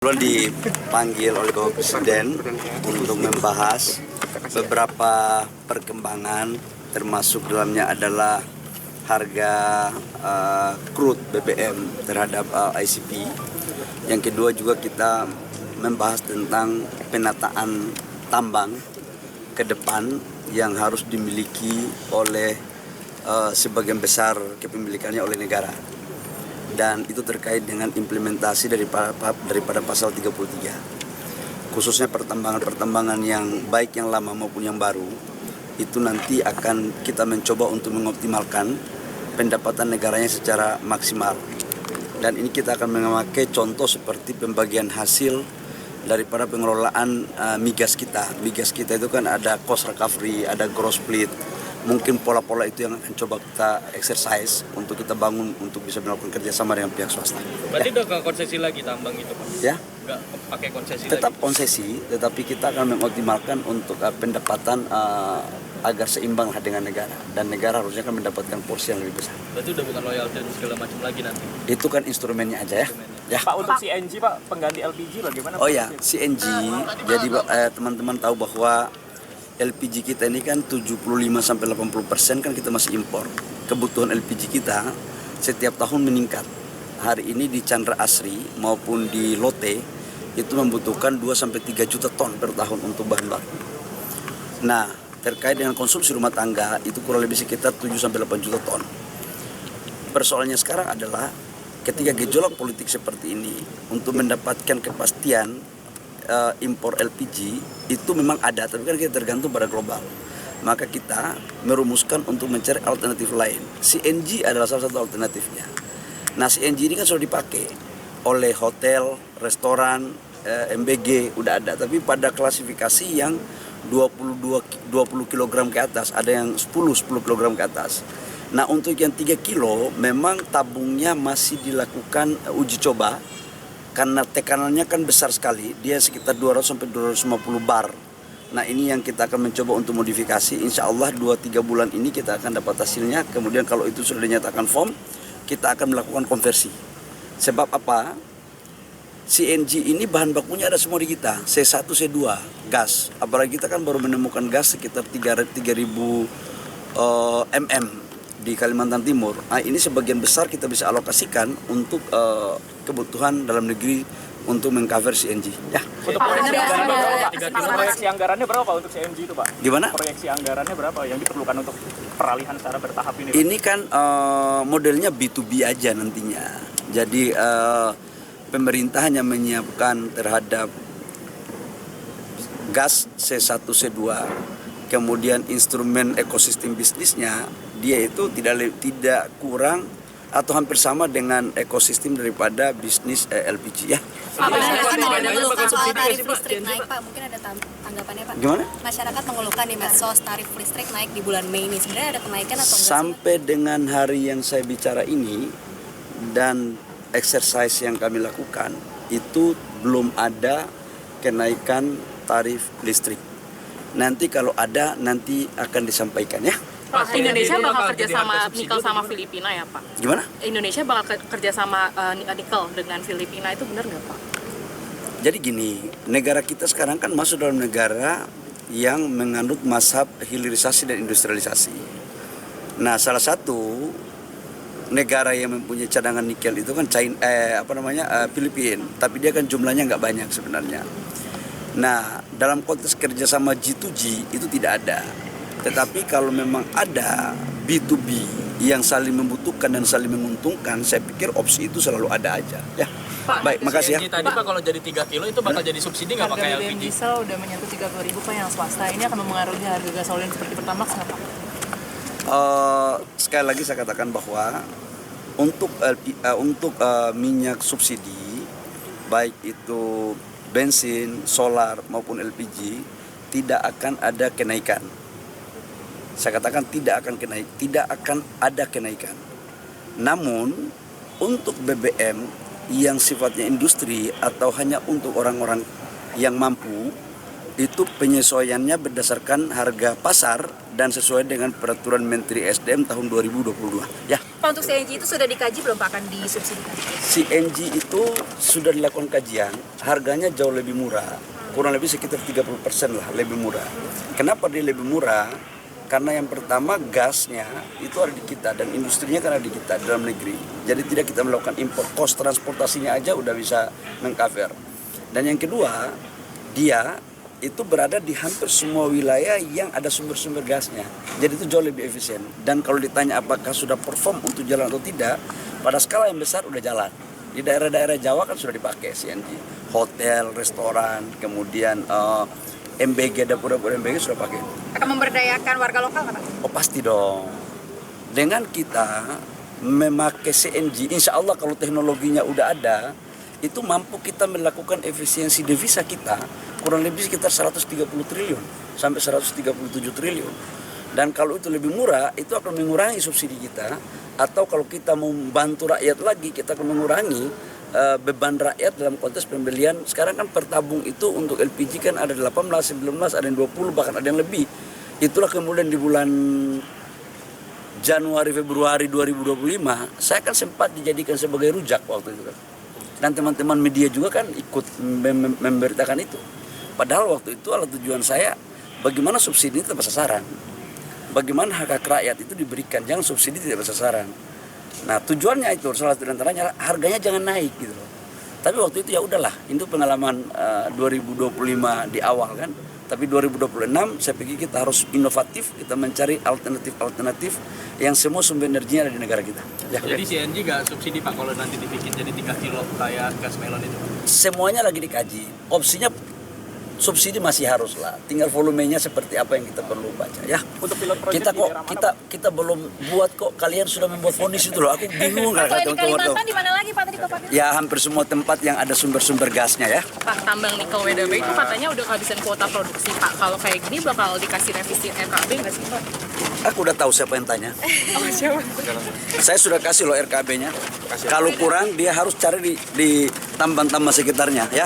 Belum dipanggil oleh Bapak Presiden untuk membahas beberapa perkembangan, termasuk dalamnya adalah harga crude BBM terhadap ICP. Yang kedua juga kita membahas tentang penataan tambang ke depan yang harus dimiliki oleh sebagian besar kepemilikannya oleh negara. Dan itu terkait dengan implementasi daripada pasal 33. Khususnya pertambangan yang baik yang lama maupun yang baru, itu nanti akan kita mencoba untuk mengoptimalkan pendapatan negaranya secara maksimal. Dan ini kita akan memakai contoh seperti pembagian hasil daripada pengelolaan migas kita. Migas kita itu kan ada cost recovery, ada gross split. Mungkin pola-pola itu yang akan coba kita exercise untuk kita bangun untuk bisa melakukan kerjasama dengan pihak swasta. Berarti udah ke konsesi lagi tambang itu, Pak? Ya. Nggak pakai konsesi tetap lagi? Konsesi, tetapi kita akan mengoptimalkan untuk pendapatan agar seimbang dengan negara. Dan negara harusnya kan mendapatkan porsi yang lebih besar. Berarti udah bukan loyalty dan segala macam lagi nanti? Itu kan instrumennya aja ya. Ya. Pak, untuk CNG Pak, pengganti LPG bagaimana? Oh ya, CNG, jadi teman-teman tahu bahwa LPG kita ini kan 75-80% kan kita masih impor. Kebutuhan LPG kita setiap tahun meningkat. Hari ini di Chandra Asri maupun di Lote itu membutuhkan 2-3 juta ton per tahun untuk bahan baku. Nah, terkait dengan konsumsi rumah tangga itu kurang lebih sekitar 7-8 juta ton. Persoalannya sekarang adalah ketika gejolak politik seperti ini, untuk mendapatkan kepastian impor LPG itu memang ada, tapi kan kita tergantung pada global. Maka kita merumuskan untuk mencari alternatif lain. CNG adalah salah satu alternatifnya. Nah, CNG ini kan sudah dipakai oleh hotel, restoran, MBG udah ada, tapi pada klasifikasi yang 20 kg ke atas, ada yang 10 kg ke atas. Nah, untuk yang 3 kilo memang tabungnya masih dilakukan uji coba. Karena tekanannya kan besar sekali, dia sekitar 200-250 bar. Nah, ini yang kita akan mencoba untuk modifikasi. Insya Allah 2-3 bulan ini kita akan dapat hasilnya. Kemudian kalau itu sudah dinyatakan firm, kita akan melakukan konversi. Sebab apa? CNG ini bahan bakunya ada semua di kita, C1, C2, gas. Apalagi kita kan baru menemukan gas sekitar 3.000 mm di Kalimantan Timur. Nah, ini sebagian besar kita bisa alokasikan untuk kebutuhan dalam negeri untuk mengcover CNG. Ya. Untuk proyeksi anggarannya berapa Pak untuk CNG itu Pak? Gimana? Proyeksi anggarannya berapa yang diperlukan untuk peralihan secara bertahap ini Pak? Ini kan modelnya B2B aja nantinya. Jadi pemerintah hanya menyiapkan terhadap gas C1, C2, kemudian instrumen ekosistem bisnisnya dia itu tidak kurang atau hampir sama dengan ekosistem daripada bisnis LPG ya. Pak, masyarakat mengeluhkan soal tarif listrik naik Pak, mungkin ada tanggapannya Pak? Gimana? Masyarakat mengeluhkan di medsos tarif listrik naik di bulan Mei ini, sebenarnya ada kenaikan atau enggak? Sampai dengan hari yang saya bicara ini dan exercise yang kami lakukan itu belum ada kenaikan tarif listrik. Nanti kalau ada nanti akan disampaikan ya. Pak, Indonesia bakal kerja sama nikel sama Filipina ya Pak? Gimana? Indonesia bakal kerja sama nikel dengan Filipina, itu benar nggak Pak? Jadi gini, negara kita sekarang kan masuk dalam negara yang menganut mazhab hilirisasi dan industrialisasi. Nah, salah satu negara yang mempunyai cadangan nikel itu kan Filipina, tapi dia kan jumlahnya nggak banyak sebenarnya. Nah, dalam konteks kerjasama G2G itu tidak ada. Tetapi kalau memang ada B2B yang saling membutuhkan dan saling menguntungkan, saya pikir opsi itu selalu ada aja. Ya, Pak, baik, makasih ya. Tadi Pak, kalau jadi 3 kilo itu bakal jadi subsidi nggak pakai Harga BBM LPG? diesel udah menyentuh 30.000 Pak yang swasta. Ini akan mempengaruhi harga gasolin seperti Pertamax nggak Pak? Sekali lagi saya katakan bahwa untuk minyak subsidi, baik itu bensin, solar maupun LPG, tidak akan ada kenaikan. Saya katakan tidak akan ada kenaikan. Namun untuk BBM yang sifatnya industri atau hanya untuk orang-orang yang mampu, itu penyesuaiannya berdasarkan harga pasar dan sesuai dengan peraturan Menteri SDM tahun 2022. Ya. Pak, untuk CNG itu sudah dikaji belum Pak akan disubsidikan? CNG itu sudah dilakukan kajian, harganya jauh lebih murah, kurang lebih sekitar 30% lah lebih murah. Kenapa dia lebih murah? Karena yang pertama gasnya itu ada di kita dan industrinya kan ada di kita dalam negeri. Jadi tidak kita melakukan impor, cost transportasinya aja udah bisa mengcover. Dan yang kedua, dia itu berada di hampir semua wilayah yang ada sumber-sumber gasnya. Jadi itu jauh lebih efisien. Dan kalau ditanya apakah sudah perform untuk jalan atau tidak, pada skala yang besar udah jalan. Di daerah-daerah Jawa kan sudah dipakai CNG. Hotel, restoran, kemudian MBG, dapur-dapur MBG sudah pakai. Akan memberdayakan warga lokal nggak Pak? Oh pasti dong. Dengan kita memakai CNG, insya Allah kalau teknologinya udah ada, itu mampu kita melakukan efisiensi devisa kita kurang lebih sekitar 130 triliun sampai 137 triliun. Dan kalau itu lebih murah, itu akan mengurangi subsidi kita. Atau kalau kita mau membantu rakyat lagi, kita akan mengurangi beban rakyat dalam konteks pembelian. Sekarang kan per tabung itu untuk LPG kan ada 18, 19, ada yang 20, bahkan ada yang lebih. Itulah kemudian di bulan Januari, Februari 2025, saya kan sempat dijadikan sebagai rujak waktu itu kan. Dan teman-teman media juga kan ikut memberitakan itu. Padahal waktu itu adalah tujuan saya, bagaimana subsidi itu tepat sasaran. Bagaimana hak rakyat itu diberikan, jangan subsidi tidak bersasaran. Nah tujuannya itu salah satu antaranya harganya jangan naik gitu loh. Tapi waktu itu ya udahlah, itu pengalaman 2025 di awal kan. Tapi 2026 saya pikir kita harus inovatif, kita mencari alternatif yang semua sumber energinya ada di negara kita. Ya, Jadi CNG nggak subsidi Pak kalau nanti dibikin jadi 3 kilo kayak gas melon itu? semuanya lagi dikaji. Opsinya subsidi masih harus lah. Tinggal volumenya seperti apa yang kita perlu baca ya. Untuk pilot project Kita di kok daerah mana, kita belum buat kok, kalian sudah membuat vonis itu loh. Aku bingung kan Kalau di teman-teman. Kalimantan di mana lagi Pak tadi Pak? Ya hampir semua tempat yang ada sumber-sumber gasnya ya. Pak, tambang nikel WDB itu katanya udah kehabisan kuota produksi Pak. Kalau kayak gini bakal dikasih revisi RKB nggak sih Pak? Aku udah tahu siapa yang tanya. Oh siapa? Saya sudah kasih loh RKB-nya. Kalau kurang dia harus cari di tambang-tambang sekitarnya ya.